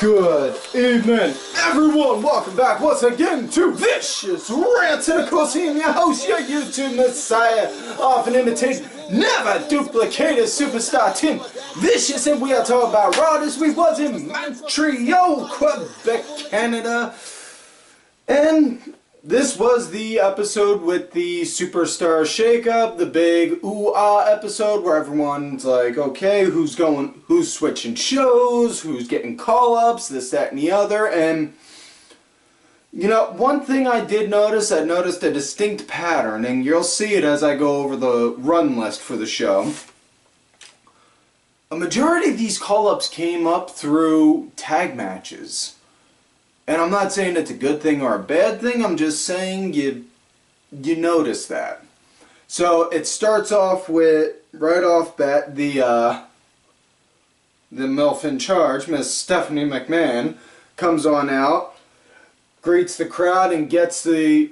Good evening, everyone. Welcome back once again to Vicious Rants, and of course, I'm your host, your YouTube messiah, often imitated, never duplicated superstar Tim Vicious, and we are talking about Raw this week. Was in Montreal, Quebec, Canada, and this was the episode with the superstar shakeup, the big ooh-ah episode where everyone's like, okay, who's switching shows, who's getting call-ups, this, that, and the other. And, you know, one thing I did notice, I noticed a distinct pattern, and you'll see it as I go over the run list for the show. A majority of these call-ups came up through tag matches. And I'm not saying it's a good thing or a bad thing, I'm just saying you notice that. So it starts off with, right off bat, the MILF in charge, Miss Stephanie McMahon, comes on out, greets the crowd, and gets the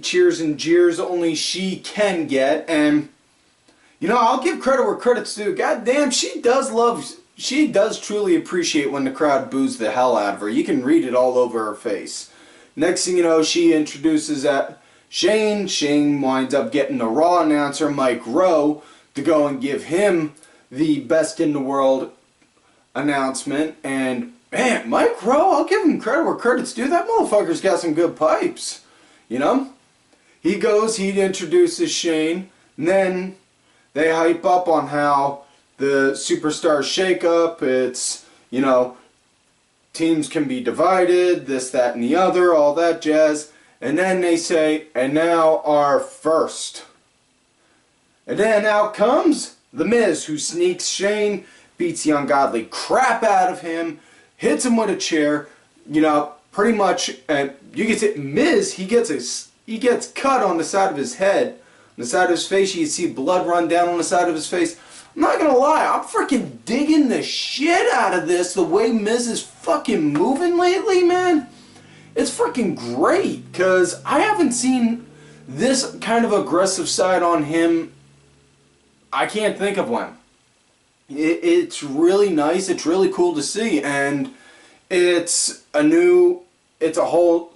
cheers and jeers only she can get. And, you know, I'll give credit where credit's due. God damn, she does truly appreciate when the crowd boos the hell out of her. You can read it all over her face. Next thing you know, she introduces Shane. Shane winds up getting the Raw announcer, Mike Rowe, to go and give him the best in the world announcement. And, man, Mike Rowe, I'll give him credit where credit's due. That motherfucker's got some good pipes. You know? He goes, he introduces Shane, and then they hype up on how the superstar shakeup, it's, you know, teams can be divided, this, that, and the other, all that jazz. And then they say, and now our first. And then out comes The Miz, who sneaks Shane, beats the ungodly crap out of him, hits him with a chair, you know, pretty much, and you can see Miz, he gets cut on the side of his head, on the side of his face. You can see blood run down on the side of his face. I'm not gonna lie, I'm freaking digging the shit out of this, the way Miz is fucking moving lately, man. It's freaking great, because I haven't seen this kind of aggressive side on him. I can't think of one. It's really nice, it's really cool to see, and it's a whole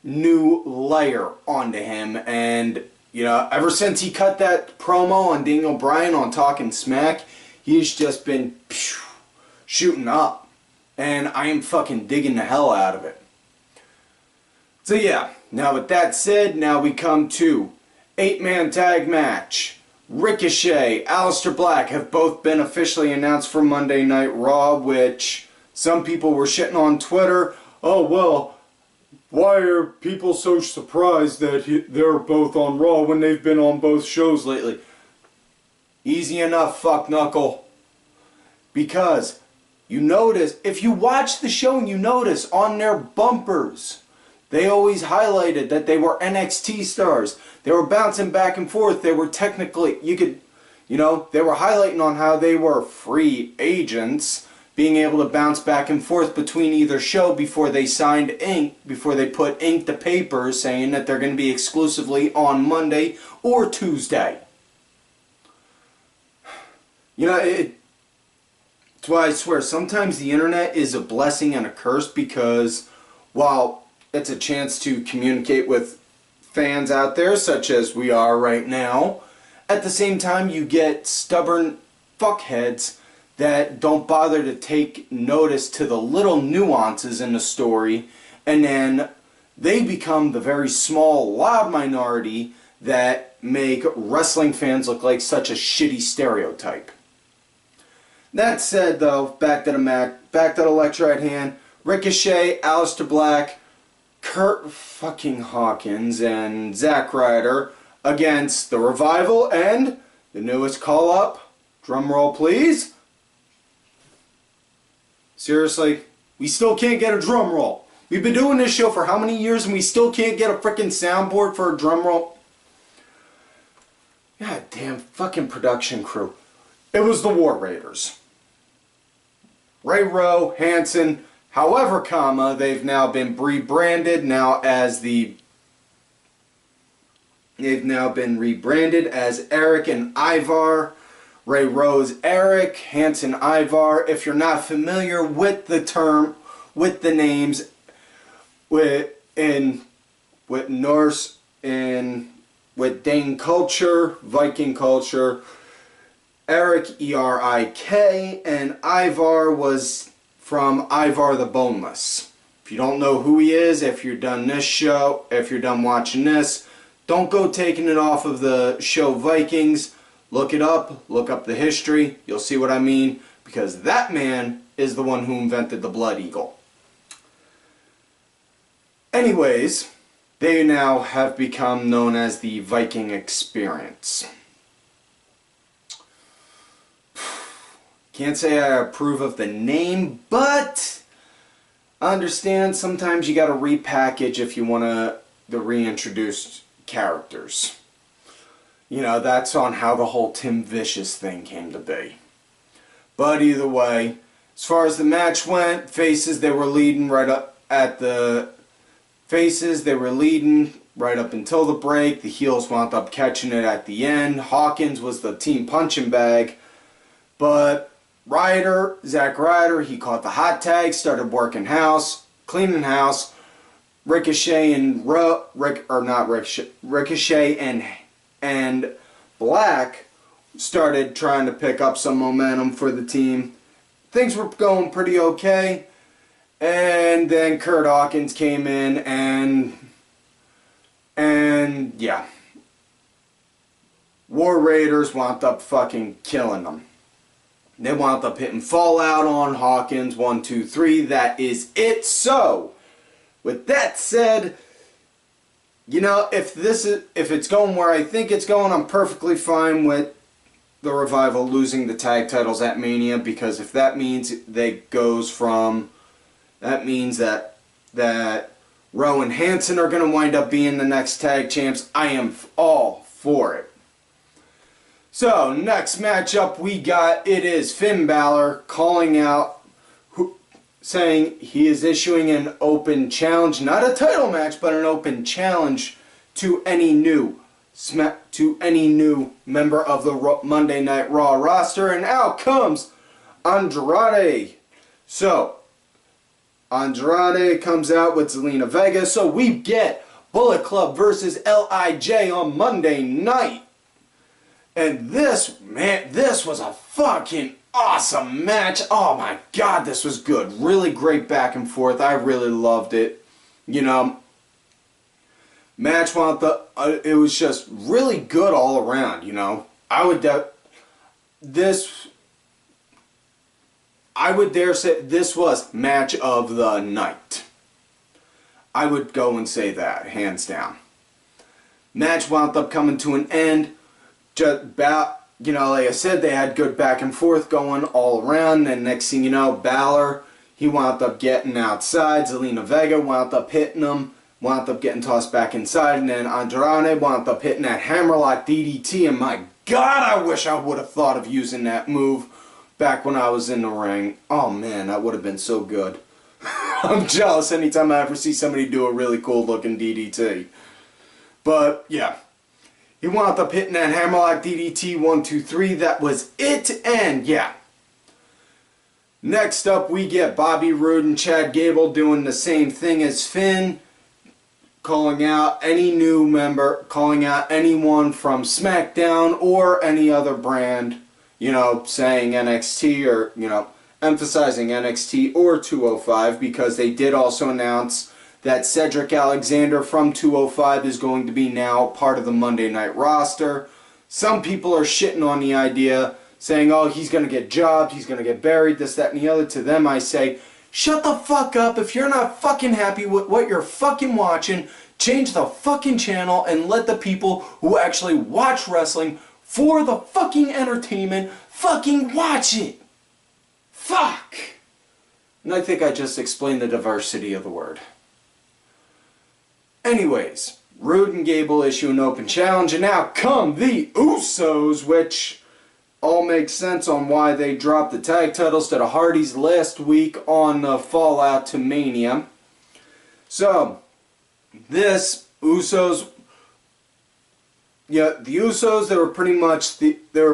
new layer onto him. And you know, ever since he cut that promo on Daniel Bryan on Talking Smack, he's just been shooting up. And I am fucking digging the hell out of it. So yeah, now with that said, now we come to 8-man tag match. Ricochet, Alister Black have both been officially announced for Monday Night Raw, which some people were shitting on Twitter. Oh, well, why are people so surprised that they're both on Raw when they've been on both shows lately? Easy enough, fuck knuckle. Because you notice, if you watch the show and you notice on their bumpers, they always highlighted that they were NXT stars. They were bouncing back and forth. They were technically, they were highlighting on how they were free agents, being able to bounce back and forth between either show before they signed ink, before they put ink to paper saying that they're going to be exclusively on Monday or Tuesday. You know, it's why I swear, sometimes the internet is a blessing and a curse, because while it's a chance to communicate with fans out there, such as we are right now, at the same time you get stubborn fuckheads that don't bother to take notice to the little nuances in the story, and then they become the very small, loud minority that make wrestling fans look like such a shitty stereotype. That said, though, back to the lecture at hand. Ricochet, Alister Black, Curt fucking Hawkins, and Zack Ryder against the Revival and the newest call-up. Drum roll, please. Seriously, we still can't get a drum roll. We've been doing this show for how many years and we still can't get a frickin' soundboard for a drum roll? God damn fucking production crew. It was the War Raiders. Ray Rowe, Hanson, however, they've now been rebranded as Eric and Ivar Ray Rose, Eric, Hanson, Ivar. If you're not familiar with the term, with the names, with Norse, with Dane culture, Viking culture, Eric, E-R-I-K, and Ivar was from Ivar the Boneless. If you don't know who he is, if you're done this show, if you're done watching this, don't go taking it off of the show Vikings. Look it up, look up the history, you'll see what I mean, because that man is the one who invented the Blood Eagle. Anyways, they now have become known as the Viking Expirence. Can't say I approve of the name, but I understand sometimes you gotta repackage if you want the reintroduced characters. You know, that's on how the whole Tim Vicious thing came to be. But either way, as far as the match went, faces, they were leading right up at the... Faces, they were leading right up until the break. The heels wound up catching it at the end. Hawkins was the team punching bag. But Ryder, Zack Ryder, he caught the hot tag, started working house, cleaning house. Ricochet and Ricochet and Black started trying to pick up some momentum for the team. Things were going pretty okay. And then Curt Hawkins came in and yeah. War Raiders wound up fucking killing them. They wound up hitting Fallout on Hawkins, 1, 2, 3. That is it. So, with that said, you know, if it's going where I think it's going, I'm perfectly fine with the Revival losing the tag titles at Mania, because if that means that means that Rowe and Hanson are going to wind up being the next tag champs, I am all for it. So, next matchup we got, it is Finn Balor calling out, saying he is issuing an open challenge, not a title match, but an open challenge to any new member of the Monday Night Raw roster, and out comes Andrade. So, Andrade comes out with Zelina Vega, so we get Bullet Club versus LIJ on Monday night. And this was a fucking awesome match. Oh my god, this was good. Really great back and forth. I really loved it. You know, match it was just really good all around, you know. I would dare say this was match of the night. I would go and say that, hands down. Match wound up coming to an end. You know, like I said, they had good back and forth going all around, and next thing you know, Balor, he wound up getting outside. Zelina Vega wound up hitting him, wound up getting tossed back inside, and then Andrade wound up hitting that hammerlock DDT, and my god, I wish I would have thought of using that move back when I was in the ring. Oh man, that would have been so good. I'm jealous anytime I ever see somebody do a really cool looking DDT. But yeah, he wound up hitting that hammerlock DDT, 1, 2, 3. That was it, and yeah. Next up, we get Bobby Roode and Chad Gable doing the same thing as Finn, calling out any new member, calling out anyone from SmackDown or any other brand, you know, saying NXT or, you know, emphasizing NXT or 205, because they did also announce that Cedric Alexander from 205 is going to be now part of the Monday Night roster. Some people are shitting on the idea, saying, oh, he's going to get jobbed, he's going to get buried, this, that, and the other. To them I say, shut the fuck up. If you're not fucking happy with what you're fucking watching, change the fucking channel and let the people who actually watch wrestling for the fucking entertainment fucking watch it. Fuck. And I think I just explained the diversity of the word. Anyways, Roode and Gable issue an open challenge, and now come the Usos, which all makes sense on why they dropped the tag titles to the Hardys last week on the Fallout to Mania. So, this Usos yeah, the Usos, they were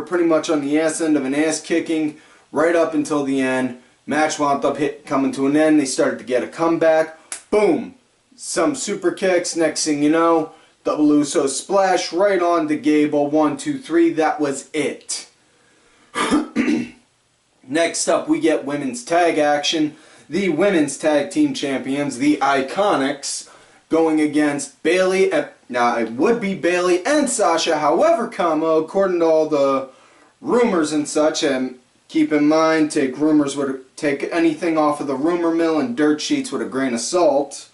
pretty much on the ass end of an ass kicking right up until the end. Match wound up coming to an end. They started to get a comeback. Boom! Some super kicks. Next thing you know, double Usos splash right on to Gable. 1, 2, 3. That was it. Next up, we get women's tag action. The women's tag team champions, the IIconics, going against Bayley. Now, it would be Bayley and Sasha. However, according to all the rumors and such, and keep in mind, take anything off of the rumor mill and dirt sheets with a grain of salt.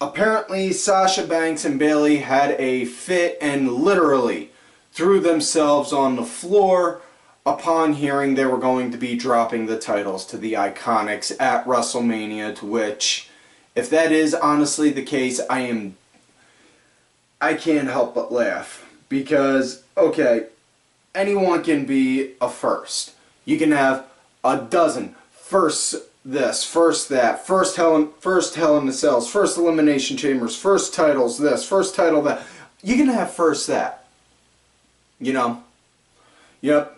Apparently, Sasha Banks and Bayley had a fit and literally threw themselves on the floor upon hearing they were going to be dropping the titles to the IIconics at WrestleMania, to which, if that is honestly the case, I can't help but laugh. Because, okay, anyone can be a first. You can have a dozen first this, first that, first Hell in the Cells, first Elimination Chambers, first titles this, first title that. You can have first that. You know? Yep.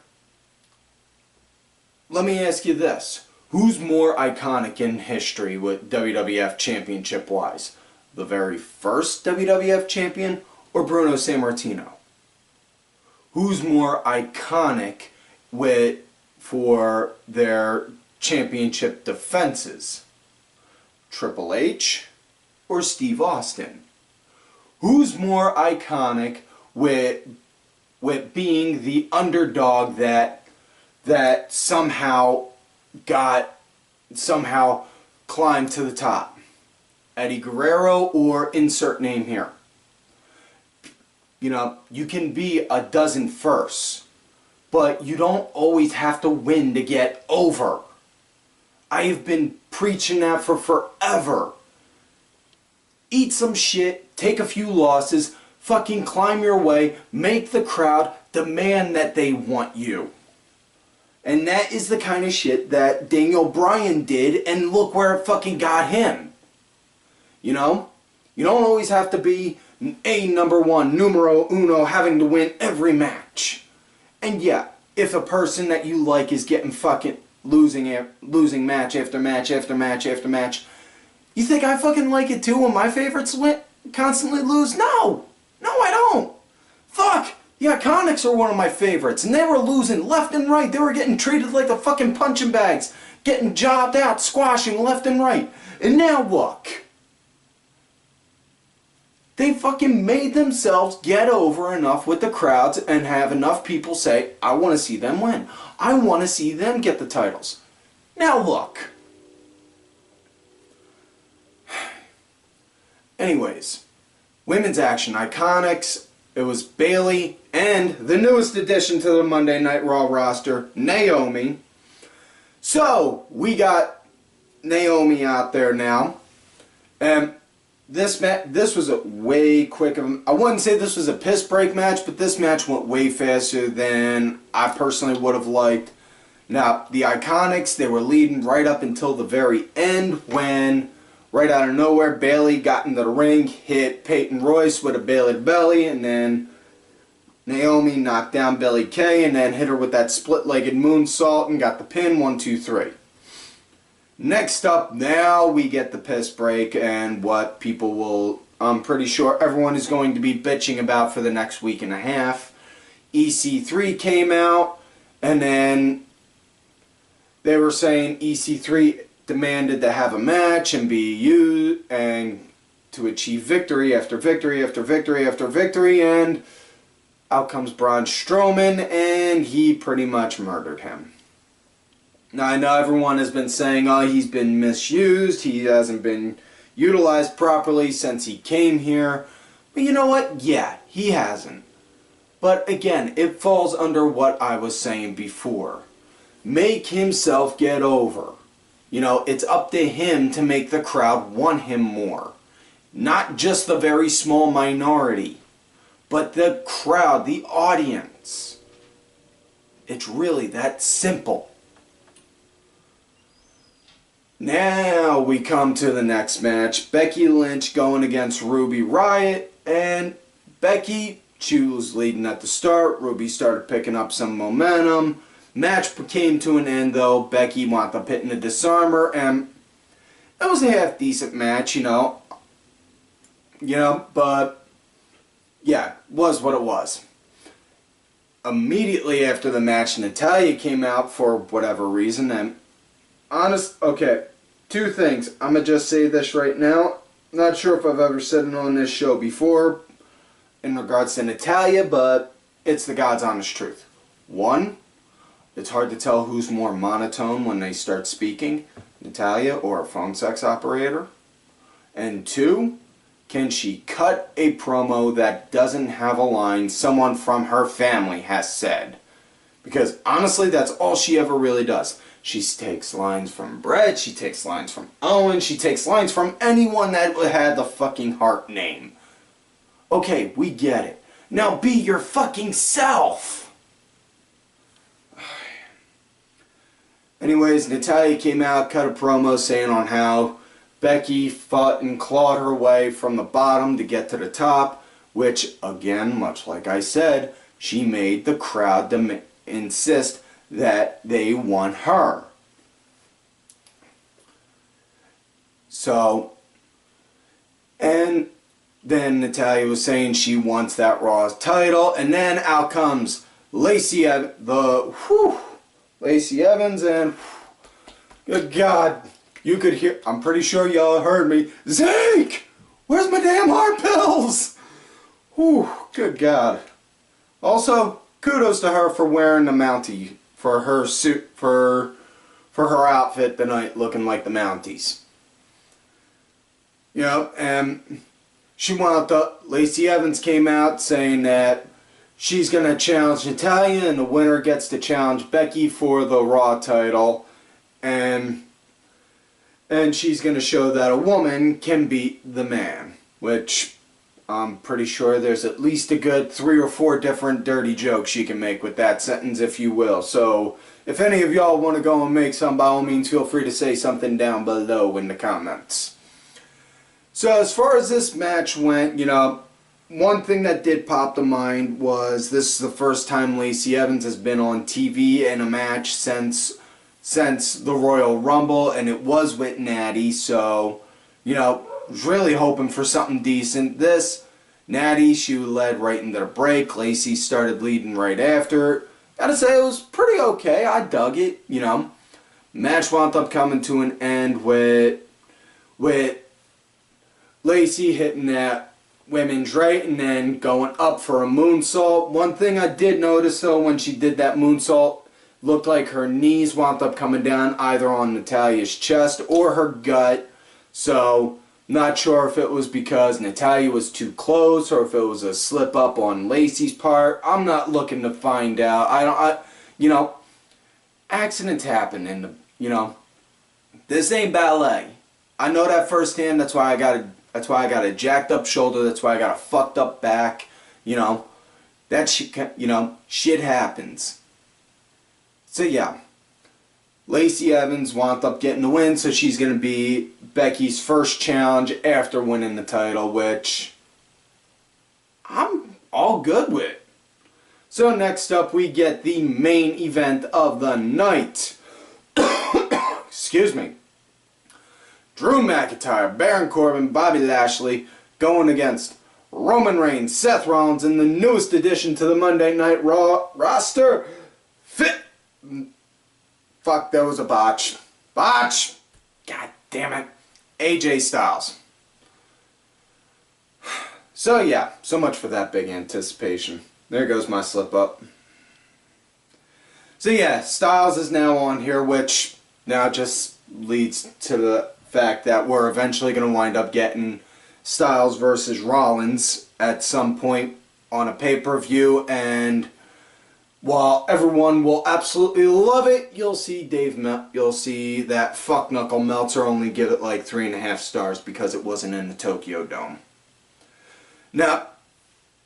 Let me ask you this. Who's more iconic in history with WWF Championship-wise? The very first WWF champion or Bruno Sammartino? Who's more iconic for their championship defenses? Triple H or Steve Austin? Who's more iconic with being the underdog that somehow climbed to the top? Eddie Guerrero or insert name here. You know, you can be a dozen firsts, but you don't always have to win to get over. I have been preaching that for forever. Eat some shit, take a few losses, fucking climb your way, make the crowd demand that they want you. And that is the kind of shit that Daniel Bryan did, and look where it fucking got him. You know? You don't always have to be a number one, numero uno, having to win every match. And yeah, if a person that you like is getting fucking losing match after match after match after match, you think I fucking like it too when my favorites constantly lose? No! No, I don't! Fuck! The IIconics are one of my favorites, and they were losing left and right. They were getting treated like the fucking punching bags, getting jobbed out, squashing left and right. And now look. They fucking made themselves get over enough with the crowds and have enough people say, I want to see them win. I want to see them get the titles. Now look. Anyways, women's action, IIconics. It was Bayley and the newest addition to the Monday Night Raw roster, Naomi. So, we got Naomi out there now. And this was a way quicker. I wouldn't say this was a piss break match, but this match went way faster than I personally would have liked. Now, the IIconics, they were leading right up until the very end when, right out of nowhere, Bayley got into the ring, hit Peyton Royce with a Bayley to belly, and then Naomi knocked down Billie Kay and then hit her with that split-legged moonsault and got the pin. 1, 2, 3. Next up, now we get the piss break and what people will, I'm pretty sure everyone is going to be bitching about for the next week and a half. EC3 came out, and then they were saying EC3 demanded to have a match and be used and to achieve victory after victory after victory after victory, and out comes Braun Strowman and he pretty much murdered him. Now I know everyone has been saying, oh, he's been misused, he hasn't been utilized properly since he came here, but you know what? Yeah, he hasn't. But again, it falls under what I was saying before. Make himself get over. You know, it's up to him to make the crowd want him more. Not just the very small minority, but the crowd, the audience. It's really that simple. Now we come to the next match. Becky Lynch going against Ruby Riott. And Becky, She was leading at the start. Ruby started picking up some momentum. Match came to an end though. Becky wound up hitting a disarmer, and it was a half-decent match, you know, but yeah, was what it was. Immediately after the match, Natalya came out for whatever reason, and okay, two things. I'm going to just say this right now. Not sure if I've ever said it on this show before in regards to Natalya, but it's the God's honest truth. One, it's hard to tell who's more monotone when they start speaking, Natalya or a phone sex operator. And two, can she cut a promo that doesn't have a line someone from her family has said? Because honestly, that's all she ever really does. She takes lines from Brett, she takes lines from Owen, she takes lines from anyone that had the fucking Hart name. Okay, we get it. Now be your fucking self! Anyways, Natalya came out, cut a promo saying on how Becky fought and clawed her way from the bottom to get to the top, which, again, much like I said, she made the crowd insist that they want her. So, and then Natalya was saying she wants that Raw title, and then out comes Lacey Evans, and good God, you could hear, I'm pretty sure y'all heard me, Zack, where's my damn heart pills? Whew, good God. Also, kudos to her for wearing the Mountie, for her suit, for her outfit tonight looking like the Mounties. You know, and she wound up, Lacey Evans came out saying that she's going to challenge Natalya, and the winner gets to challenge Becky for the Raw title, and she's going to show that a woman can beat the man, which I'm pretty sure there's at least a good 3 or 4 different dirty jokes you can make with that sentence, if you will. So if any of y'all want to go and make some, by all means, feel free to say something down below in the comments. So as far as this match went, you know, one thing that did pop to mind was this is the first time Lacey Evans has been on TV in a match since the Royal Rumble, and it was with Natty, so, you know, was really hoping for something decent. This, Natty, she led right into the break. Lacey started leading right after. Gotta say, it was pretty okay. I dug it, you know. Match wound up coming to an end with Lacey hitting that women's right and then going up for a moonsault. One thing I did notice, though, when she did that moonsault, looked like her knees wound up coming down either on Natalya's chest or her gut. So, not sure if it was because Natalya was too close or if it was a slip up on Lacey's part. I'm not looking to find out. You know, accidents happen, and you know, this ain't ballet. I know that firsthand. That's why I got a jacked up shoulder. That's why I got a fucked up back. You know, that shit. You know, shit happens. So yeah, Lacey Evans wound up getting the win, so she's going to be Becky's first challenge after winning the title, which I'm all good with. So next up we get the main event of the night. Excuse me. Drew McIntyre, Baron Corbin, Bobby Lashley going against Roman Reigns, Seth Rollins, and the newest addition to the Monday Night Raw roster, Fuck, that was a botch. Botch! God damn it. AJ Styles. So yeah, so much for that big anticipation. There goes my slip up. So yeah, Styles is now on here, which now just leads to the fact that we're eventually going to wind up getting Styles versus Rollins at some point on a pay-per-view, and while everyone will absolutely love it, you'll see you'll see that fuck Knuckle Meltzer only give it like 3.5 stars because it wasn't in the Tokyo Dome. Now,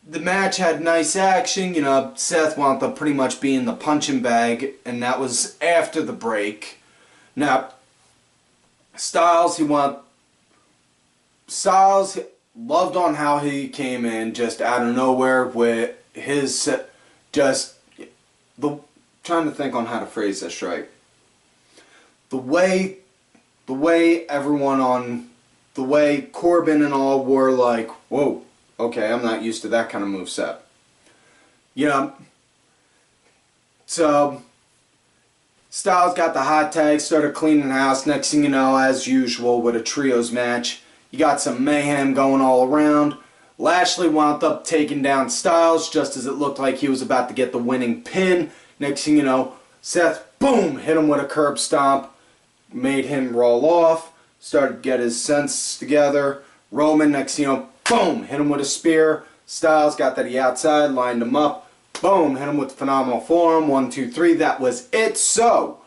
the match had nice action. You know, Seth wound up pretty much being the punching bag, and that was after the break. Now, Styles, loved on how he came in just out of nowhere with his trying to think on how to phrase this right. The way Corbin and all were like, whoa, okay, I'm not used to that kind of moveset. You know, so Styles got the hot tag, started cleaning house. Next thing you know, as usual with a trios match, you got some mayhem going all around. Lashley wound up taking down Styles just as it looked like he was about to get the winning pin. Next thing you know, Seth, boom, hit him with a curb stomp, made him roll off, started to get his sense together. Roman, next thing you know, boom, hit him with a spear. Styles got to the outside, lined him up, boom, hit him with the phenomenal forearm. 1, 2, 3, that was it. So,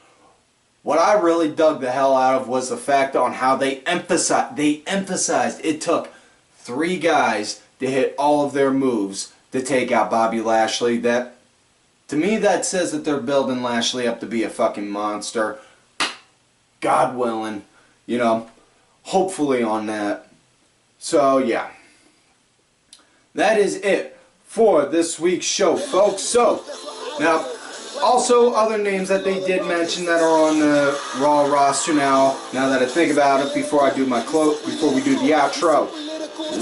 what I really dug the hell out of was the fact on how they emphasized it took 3 guys to hit all of their moves to take out Bobby Lashley. That, to me, that says that they're building Lashley up to be a fucking monster. God willing, you know, hopefully on that. So, yeah. That is it for this week's show, folks. So, now, also other names that they did mention that are on the Raw roster now that I think about it, before I do before we do the outro.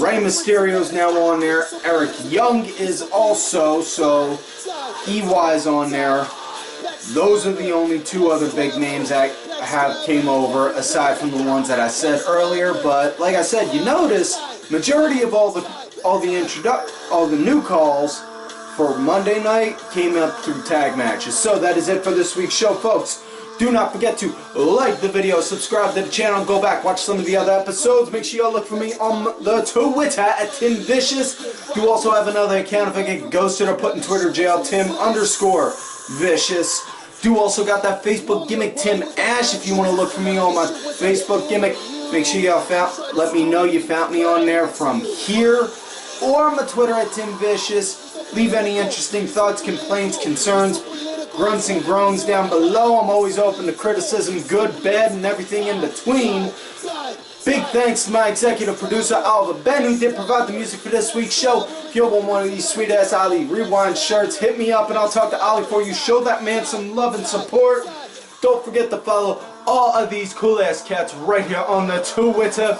Rey Mysterio's now on there. Eric Young is also, so EY's on there. Those are the only 2 other big names that came over, aside from the ones that I said earlier. But like I said, you notice majority of all the new calls for Monday night came up through tag matches. So that is it for this week's show, folks. Do not forget to like the video, subscribe to the channel, go back, watch some of the other episodes. Make sure y'all look for me on the Twitter at Tim Vicious. Do also have another account if I get ghosted or put in Twitter jail, Tim_Vicious. Do also got that Facebook gimmick, Tim Ash. If you want to look for me on my Facebook gimmick, make sure y'all let me know you found me on there from here or on my Twitter at Tim Vicious. Leave any interesting thoughts, complaints, concerns, grunts and groans down below. I'm always open to criticism, good, bad, and everything in between. Big thanks to my executive producer, Oliver Ben, who did provide the music for this week's show. If you want one of these sweet-ass Ollie Rewind shirts, hit me up and I'll talk to Ollie for you. Show that man some love and support. Don't forget to follow all of these cool-ass cats right here on the Twitter.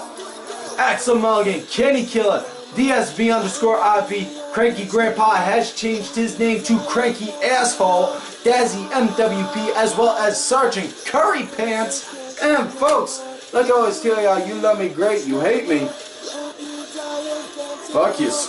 Axel Mulligan, Kenny Killer, DSV_IV, Cranky Grandpa has changed his name to Cranky Asshole, Dazzy MWP, as well as Sergeant Curry Pants. And folks, like I always tell y'all, you love me great, you hate me. Fuck yous.